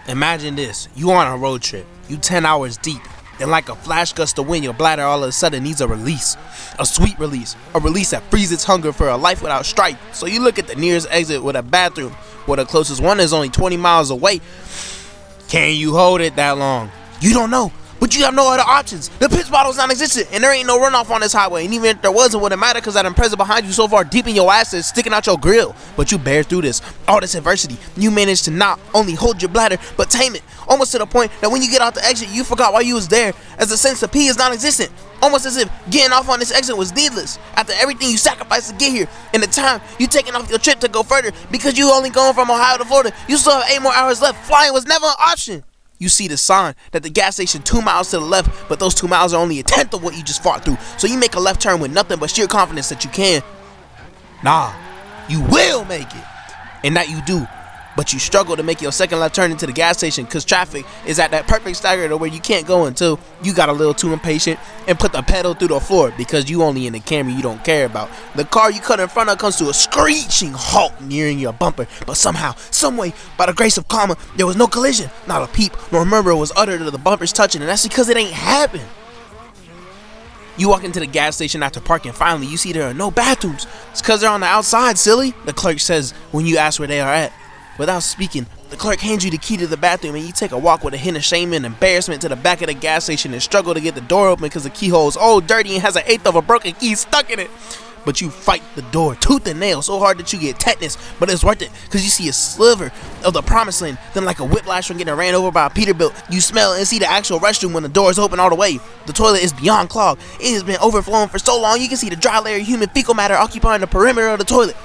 Imagine this, you on a road trip, you 10 hours deep, and like a flash gust of wind, your bladder all of a sudden needs a release. A sweet release. A release that frees its hunger for a life without strife. So you look at the nearest exit with a bathroom, where the closest one is only 20 miles away. Can you hold it that long? You don't know, but you have no other options. The pitch bottle's non-existent, and there ain't no runoff on this highway. And even if there was, it wouldn't matter because that Impreza behind you so far deep in your ass is sticking out your grill. But you bear through this, all this adversity. You managed to not only hold your bladder, but tame it. Almost to the point that when you get out the exit, you forgot why you was there, as the sense to pee is non-existent. Almost as if getting off on this exit was needless after everything you sacrificed to get here and the time you taking off your trip to go further because you only going from Ohio to Florida. You still have 8 more hours left. Flying was never an option. You see the sign that the gas station 2 miles to the left, but those 2 miles are only a tenth of what you just fought through. So you make a left turn with nothing but sheer confidence that you can. Nah, you will make it. And that you do. But you struggle to make your second left turn into the gas station because traffic is at that perfect stagger to where you can't go until you got a little too impatient and put the pedal through the floor because you only in the Camry you don't care about. The car you cut in front of comes to a screeching halt nearing your bumper, but somehow, someway, by the grace of karma, there was no collision, not a peep, nor murmur was uttered to the bumpers touching, and that's because it ain't happened. You walk into the gas station after parking. Finally, you see there are no bathrooms. It's because they're on the outside, silly, the clerk says when you ask where they are at. Without speaking, the clerk hands you the key to the bathroom and you take a walk with a hint of shame and embarrassment to the back of the gas station and struggle to get the door open because the keyhole is old, dirty, and has an eighth of a broken key stuck in it. But you fight the door tooth and nail so hard that you get tetanus, but it's worth it because you see a sliver of the promised land. Then like a whiplash from getting ran over by a Peterbilt, you smell and see the actual restroom when the door is open all the way. The toilet is beyond clogged. It has been overflowing for so long you can see the dry layer of human fecal matter occupying the perimeter of the toilet.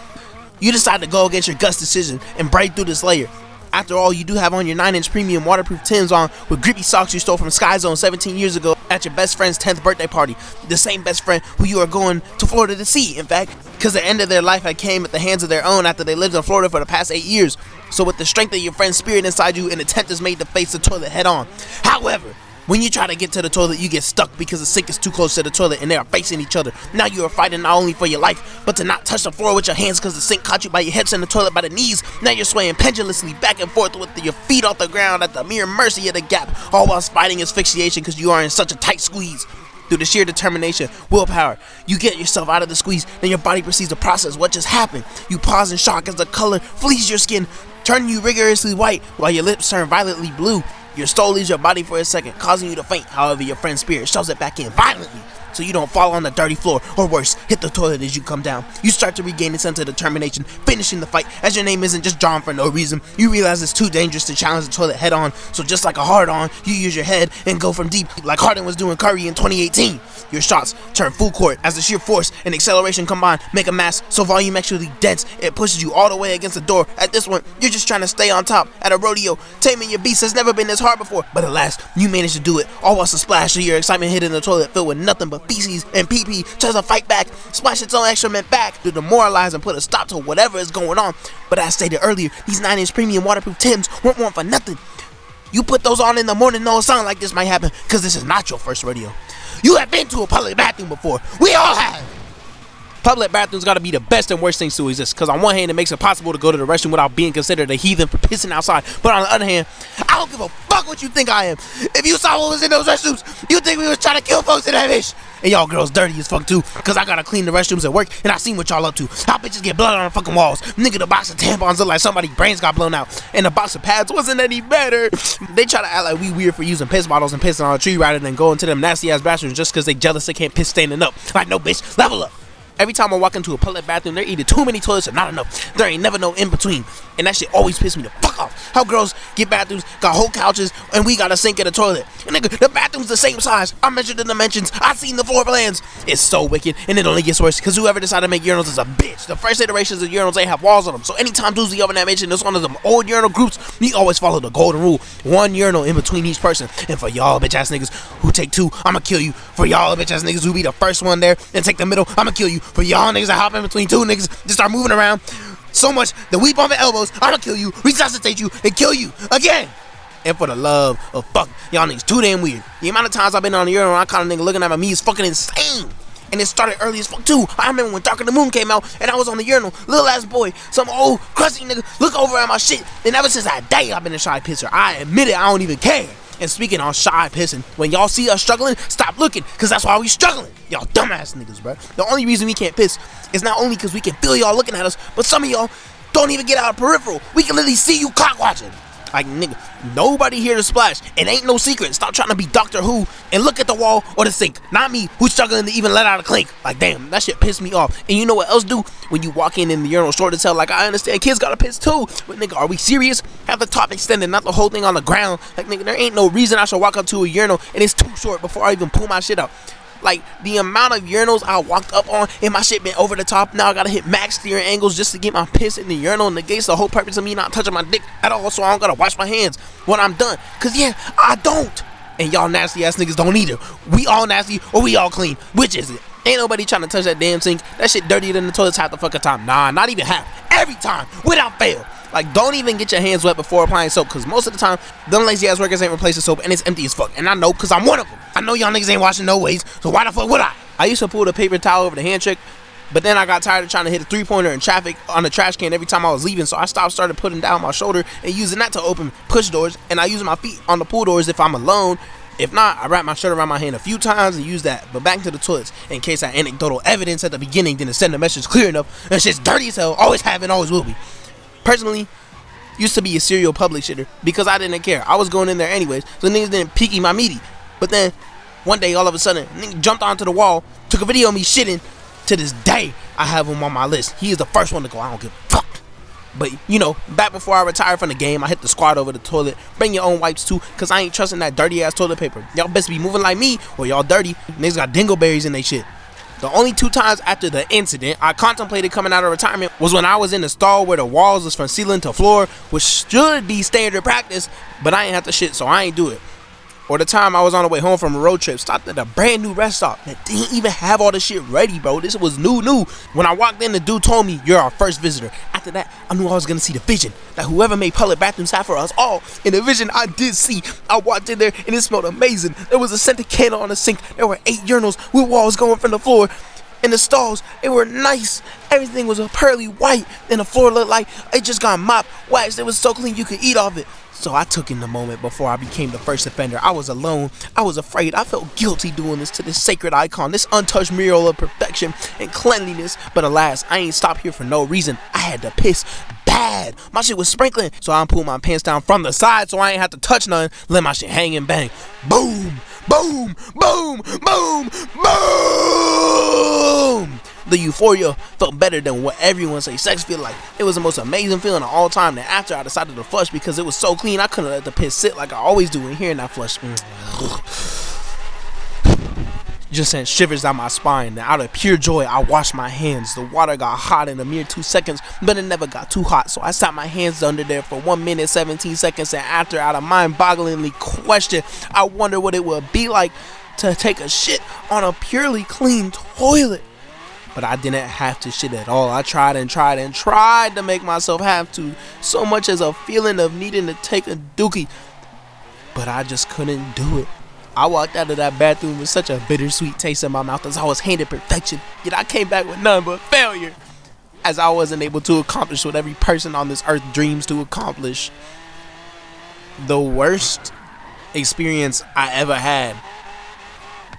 You decide to go against your gut's decision and break through this layer. After all, you do have on your 9-inch premium waterproof Timbs on with grippy socks you stole from Sky Zone 17 years ago at your best friend's 10th birthday party. The same best friend who you are going to Florida to see, in fact, because the end of their life had came at the hands of their own after they lived in Florida for the past 8 years. So with the strength of your friend's spirit inside you, an attempt is made to face the toilet head on. However, when you try to get to the toilet, you get stuck because the sink is too close to the toilet and they are facing each other. Now you are fighting not only for your life, but to not touch the floor with your hands because the sink caught you by your hips and the toilet by the knees. Now you're swaying pendulously back and forth with your feet off the ground at the mere mercy of the gap, all whilst fighting asphyxiation because you are in such a tight squeeze. Through the sheer determination, willpower, you get yourself out of the squeeze, then your body proceeds to process what just happened. You pause in shock as the color flees your skin, turning you rigorously white while your lips turn violently blue. Your soul leaves your body for a second, causing you to faint. However, your friend's spirit shoves it back in violently, so you don't fall on the dirty floor, or worse, hit the toilet as you come down. You start to regain a sense of determination, finishing the fight, as your name isn't just John for no reason. You realize it's too dangerous to challenge the toilet head on, so just like a hard-on, you use your head and go from deep, like Harden was doing Curry in 2018. Your shots turn full court as the sheer force and acceleration combine make a mass so volumetrically dense it pushes you all the way against the door. At this one, you're just trying to stay on top. At a rodeo, taming your beast has never been this hard before, but alas, you managed to do it, all whilst a splash of your excitement hitting the toilet filled with nothing but feces and pee-pee tries to fight back, splash its own excrement back to demoralize and put a stop to whatever is going on. But as stated earlier, these 9-inch premium waterproof Timbs weren't one for nothing. You put those on in the morning, no something like this might happen, because this is not your first rodeo. You have been to a public bathroom before. We all have. Public bathrooms gotta be the best and worst things to exist, because on one hand it makes it possible to go to the restroom without being considered a heathen for pissing outside, but on the other hand, I don't give a fuck what you think I am. If you saw what was in those restrooms, you think we was trying to kill folks in that bitch. And y'all girls dirty as fuck too, cause I gotta clean the restrooms at work and I seen what y'all up to. How bitches get blood on the fucking walls. Nigga, the box of tampons look like somebody's brains got blown out. And the box of pads wasn't any better. They try to act like we weird for using piss bottles and pissing on a tree rather than going to them nasty ass bathrooms just cause they jealous they can't piss standing up. Like, no bitch, level up. Every time I walk into a public bathroom, they're either too many toilets or not enough. There ain't never no in between. And that shit always piss me the fuck off. How girls get bathrooms, got whole couches, and we got a sink in the toilet. And nigga, the bathroom's the same size. I measured the dimensions. I seen the floor plans. It's so wicked, and it only gets worse because whoever decided to make urinals is a bitch. The first iterations of urinals ain't have walls on them. So anytime dudes the oven that mention this one of them old urinal groups, we always follow the golden rule. 1 urinal in between each person. And for y'all bitch ass niggas who take 2, I'ma kill you. For y'all bitch ass niggas who be the first one there and take the middle, I'ma kill you. For y'all niggas that hop in between 2 niggas, just start moving around so much that we bump at elbows, I'ma kill you, resuscitate you, and kill you again. And for the love of fuck, y'all niggas too damn weird. The amount of times I've been on the urinal, I kind of nigga looking at me is fucking insane. And it started early as fuck too. I remember when Dark of the Moon came out and I was on the urinal, little ass boy, some old crusty nigga, look over at my shit. And ever since that day, I've been a shy pisser. I admit it, I don't even care. And speaking on shy pissing, when y'all see us struggling, stop looking, cause that's why we struggling. Y'all dumbass niggas, bro. The only reason we can't piss is not only cause we can feel y'all looking at us, but some of y'all don't even get out of peripheral. We can literally see you cock watching. Like, nigga, nobody here to splash. It ain't no secret. Stop trying to be Doctor Who and look at the wall or the sink. Not me, who's struggling to even let out a clink. Like, damn, that shit pissed me off. And you know what else do? When you walk in the urinal short to tell, like, I understand kids gotta piss too. But, nigga, are we serious? Have the top extended, not the whole thing on the ground. Like, nigga, there ain't no reason I should walk up to a urinal and it's too short before I even pull my shit out. Like, the amount of urinals I walked up on and my shit been over the top. Now I gotta hit max steering angles just to get my piss in the urinal, and negates the whole purpose of me not touching my dick at all, so I don't gotta wash my hands when I'm done. Cause yeah, I don't. And y'all nasty ass niggas don't either. We all nasty or we all clean. Which is it? Ain't nobody trying to touch that damn sink. That shit dirtier than the toilets half the fucking time. Nah, not even half. Every time, without fail. Like, don't even get your hands wet before applying soap, because most of the time, them lazy ass workers ain't replacing soap and it's empty as fuck. And I know, because I'm one of them. I know y'all niggas ain't washing no ways, so why the fuck would I? I used to pull the paper towel over the hand trick, but then I got tired of trying to hit a 3-pointer in traffic on the trash can every time I was leaving, so I started putting down my shoulder and using that to open push doors, and I use my feet on the pool doors if I'm alone. If not, I wrap my shirt around my hand a few times and use that. But back to the toilets, in case that anecdotal evidence at the beginning didn't send the message clear enough, that shit's dirty as hell, always have and always will be. Personally, used to be a serial public shitter because I didn't care. I was going in there anyways, so niggas didn't peeky my meaty. But then, one day, all of a sudden, nigga jumped onto the wall, took a video of me shitting. To this day, I have him on my list. He is the first one to go, I don't give a fuck. But, you know, back before I retired from the game, I hit the squad over the toilet. Bring your own wipes too, because I ain't trusting that dirty ass toilet paper. Y'all best be moving like me, or y'all dirty. Niggas got dingleberries in they shit. The only 2 times after the incident I contemplated coming out of retirement was when I was in the stall where the walls was from ceiling to floor, which should be standard practice, but I ain't have to shit, so I ain't do it. Or the time I was on the way home from a road trip, stopped at a brand new rest stop that didn't even have all the shit ready, bro. This was new. When I walked in, the dude told me, "You're our first visitor." After that, I knew I was gonna see the vision that whoever made public bathrooms have for us all. And the vision I did see, I walked in there and it smelled amazing. There was a scented candle on the sink. There were 8 urinals with walls going from the floor. In the stalls, they were nice. Everything was a pearly white, and the floor looked like it just got mopped, waxed. It was so clean you could eat off it. So I took in the moment before I became the first offender. I was alone. I was afraid. I felt guilty doing this to this sacred icon, this untouched mural of perfection and cleanliness. But alas, I ain't stopped here for no reason. I had to piss bad. My shit was sprinkling, so I pulled my pants down from the side so I ain't have to touch nothing. Let my shit hang and bang. Boom, boom, boom, boom, boom. The euphoria felt better than what everyone say sex feel like. It was the most amazing feeling of all time. Then after I decided to flush because it was so clean, I couldn't let the piss sit like I always do. And hearing that flush just sent shivers down my spine. And out of pure joy, I washed my hands. The water got hot in a mere 2 seconds, but it never got too hot. So I sat my hands under there for 1 minute 17 seconds. And after, out of mind-bogglingly question, I wonder what it would be like to take a shit on a purely clean toilet. But I didn't have to shit at all. I tried to make myself have to. So much as a feeling of needing to take a dookie. But I just couldn't do it. I walked out of that bathroom with such a bittersweet taste in my mouth as I was handed perfection. Yet I came back with none but failure. As I wasn't able to accomplish what every person on this earth dreams to accomplish. The worst experience I ever had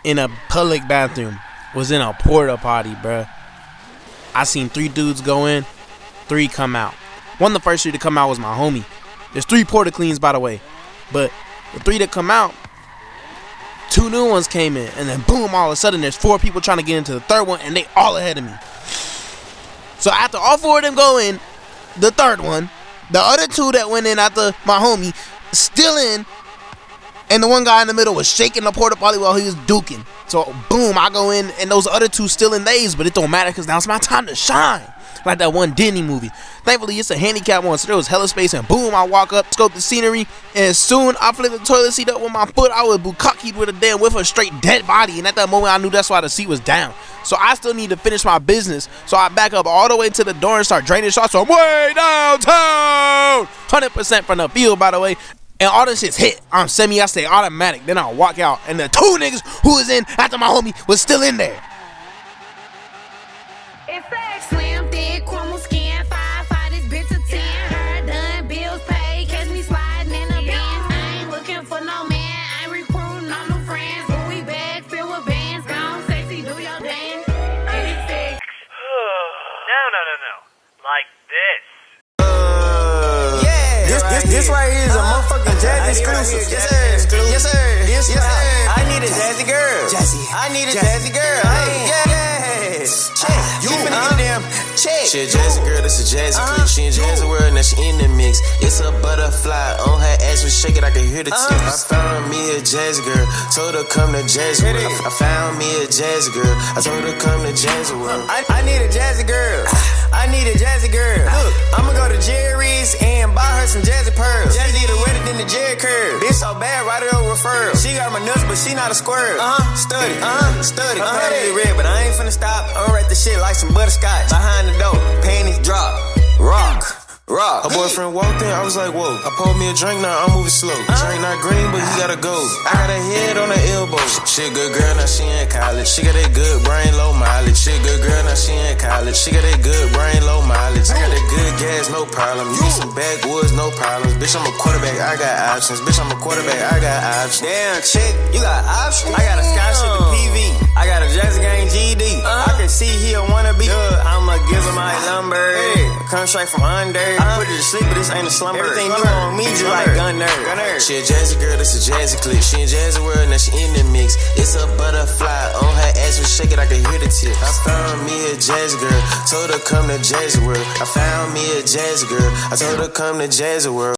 in a public bathroom was in a porta potty, bruh. I seen 3 dudes go in, 3 come out. One of the first 3 to come out was my homie. There's 3 porta cleans, by the way. But the 3 that come out, 2 new ones came in. And then boom, all of a sudden there's 4 people trying to get into the 3rd one, and they all ahead of me. So after all 4 of them go in, the 3rd one, the other 2 that went in after my homie, still in. And the one guy in the middle was shaking the porta potty while he was duking. So, boom, I go in, and those other 2 still in theirs, but it don't matter because now it's my time to shine. Like that one Disney movie. Thankfully, it's a handicap one, so there was hella space, and boom, I walk up, scope the scenery, and as soon I flip the toilet seat up with my foot, I was bukkakied with a damn whiff of straight dead body, and at that moment, I knew that's why the seat was down. So I still need to finish my business, so I back up all the way to the door and start draining shots from way downtown. 100% from the field, by the way. And all this shit's hit. I stay automatic. Then I walk out. And the 2 niggas who was in after my homie was still in there. This right here is a motherfucking Jazzy exclusive. Yes, sir. Yes, sir. Yes, sir. I need a Jazzy girl. I need a Jazzy girl. Hey, check. You finna get a damn check. She a Jazzy girl, that's a Jazzy clip. She in Jazzy world, now she in the mix. It's a butterfly on her ass, we shake it, I can hear the tip. I found me a Jazzy girl, told her come to Jazzy world. I found me a Jazzy girl, I told her come to Jazzy world. I need a Jazzy girl. I need a Jazzy girl. Look, I'ma go to Jerry's and buy her some Jazzy pearls. Jazzy the wetter than the Jerry curl. Bitch so bad, write her a referral. She got my nuts, but she not a squirrel. Study. Really red, but I ain't finna stop. I'ma write the shit like some butterscotch. Behind the door, panties drop. Rock. Her boyfriend walked in, I was like, whoa. I poured me a drink, now I'm moving slow. Drink not green, but he gotta go. I got a head on her elbow. She a good girl, now she in college. She got that good brain, low mileage. She a good girl, now she in college. She got that good brain, low mileage. I got that good gas, no problem. You need some backwoods, no problems. Bitch, I'm a quarterback, I got options. Bitch, I'm a quarterback, I got options. Damn, chick, you got options? I got a scholarship to PV. I got a Jazzy Gang GD. I can see he a wannabe. I'ma give him my number. Come straight from under. I put it to sleep, but this ain't a slumber. Everything new on me, just like Gunner. She a Jazzy girl, that's a Jazzy clip. She in Jazzy world, now she in the mix. It's a butterfly on her ass, we shake it, I can hear the tip. I found me a Jazzy girl, told her come to Jazzy world. I found me a Jazzy girl, I told her come to Jazzy world.